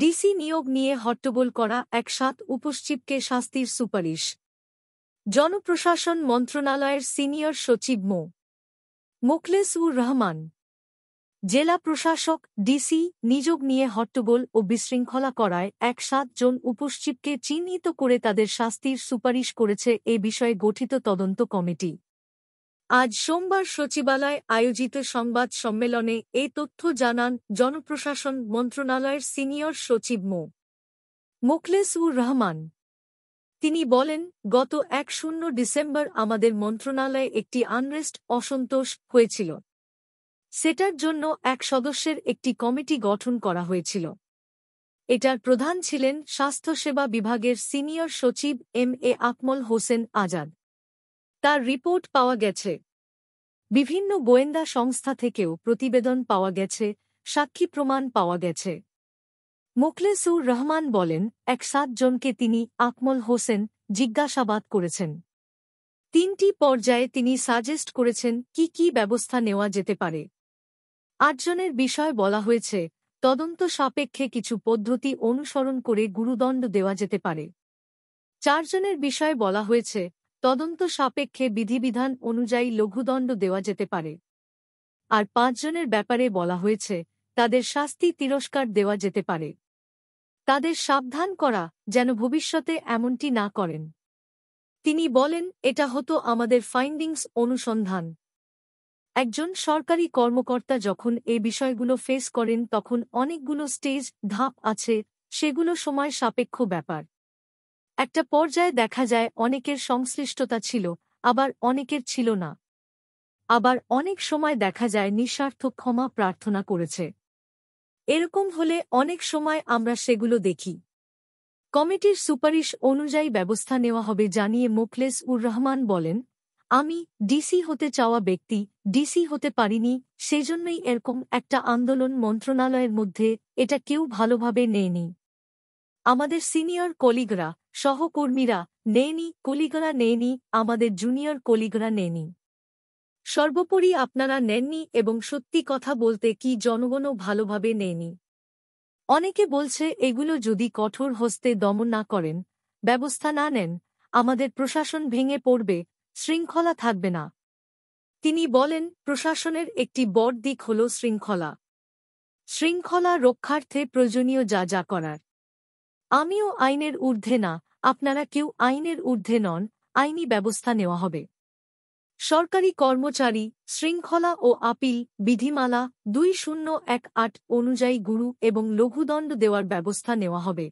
DC নিয়োগ নিয়ে হট্টগোল করা এক ৭ উপসচিবকে শাস্তির সুপারিশ। জনপ্রশাসন মন্ত্রণালয়ের সিনিয়র সচিব মো. মোখলেছুর রহমান, জেলা প্রশাসক ডিসি নিয়োগ নিয়ে হট্টগোল ও বিশৃঙ্খলা করায় এক ৭ জন উপসচিবকে চিহ্নিত করে তাদের শাস্তির সুপারিশ করেছে এ বিষয়ে গঠিত তদন্ত কমিটি। আজ সোমবার সচিবালয়ে আয়োজিত সংবাদ সম্মেলনে এ তথ্য জানান জনপ্রশাসন মন্ত্রণালয়ের সিনিয়র সচিব মো. মোখলেছুর রহমান। তিনি বলেন, গত ১ ডিসেম্বর আমাদের মন্ত্রণালয়ে একটি আনরেস্ট অসন্তোষ হয়েছিল। সেটার জন্য এক সদস্যের একটি কমিটি গঠন করা হয়েছিল। এটার প্রধান ছিলেন স্বাস্থ্যসেবা বিভাগের সিনিয়র সচিব এম.এ. আকমল হোসেন আজাদ। তার রিপোর্ট পাওয়া গেছে। বিভিন্ন গোয়েন্দা সংস্থা থেকেও প্রতিবেদন পাওয়া গেছে, সাক্ষী প্রমাণ পাওয়া গেছে। মোখলেছুর রহমান বলেন, এক ৭ জনকে তিনি আকমল হোসেন জিজ্ঞাসাবাদ করেছেন। ৩টি পর্যায়ে তিনি সাজেস্ট করেছেন কি কি ব্যবস্থা নেওয়া যেতে পারে। ৮ জনের বিষয় বলা হয়েছে, তদন্ত সাপেক্ষে কিছু পদ্ধতি অনুসরণ করে গুরুদণ্ড দেওয়া যেতে পারে। ৪ জনের বিষয়ে বলা হয়েছে, তদন্ত সাপেক্ষে বিধিবিধান অনুযায়ী লঘুদণ্ড দেওয়া যেতে পারে। আর ৫ জনের ব্যাপারে বলা হয়েছে, তাদের শাস্তি তিরস্কার দেওয়া যেতে পারে। তাদের সাবধান করা যেন ভবিষ্যতে এমনটি না করেন। তিনি বলেন, এটা হতো আমাদের ফাইন্ডিংস অনুসন্ধান। একজন সরকারি কর্মকর্তা যখন এই বিষয়গুলো ফেস করেন তখন অনেকগুলো স্টেজ ধাপ আছে, সেগুলো সময় সাপেক্ষ ব্যাপার। একটা পর্যায়ে দেখা যায় অনেকের সংশ্লিষ্টতা ছিল, আবার অনেকের ছিল না। আবার অনেক সময় দেখা যায় নিঃস্বার্থ ক্ষমা প্রার্থনা করেছে। এরকম হলে অনেক সময় আমরা সেগুলো দেখি। কমিটির সুপারিশ অনুযায়ী ব্যবস্থা নেওয়া হবে জানিয়ে মোখলেছুর রহমান বলেন, আমি ডিসি হতে চাওয়া ব্যক্তি, ডিসি হতে পারিনি, সেজন্যই এরকম একটা আন্দোলন মন্ত্রণালয়ের মধ্যে, এটা কেউ ভালোভাবে নেয়নি। আমাদের সিনিয়র কলিগরা, সহকর্মীরা নেয়নি, কলিগরা নেয়নি, আমাদের জুনিয়র কলিগরা নেয়নি। সর্বোপরি আপনারা নেননি এবং সত্যি কথা বলতে কি জনগণও ভালোভাবে নেয়নি। অনেকে বলছে এগুলো যদি কঠোর হস্তে দমন না করেন, ব্যবস্থা না নেন, আমাদের প্রশাসন ভেঙে পড়বে, শৃঙ্খলা থাকবে না। তিনি বলেন, প্রশাসনের একটি বড় দিক হল শৃঙ্খলা। শৃঙ্খলা রক্ষার্থে প্রয়োজনীয় যা যা করার। আমিও আইনের ঊর্ধ্বে না, আপনারা কেউ আইনের ঊর্ধ্বে নন, আইনি ব্যবস্থা নেওয়া হবে। সরকারি কর্মচারী শৃঙ্খলা ও আপিল বিধিমালা ২০১৮ অনুযায়ী গুরু এবং লঘুদণ্ড দেওয়ার ব্যবস্থা নেওয়া হবে।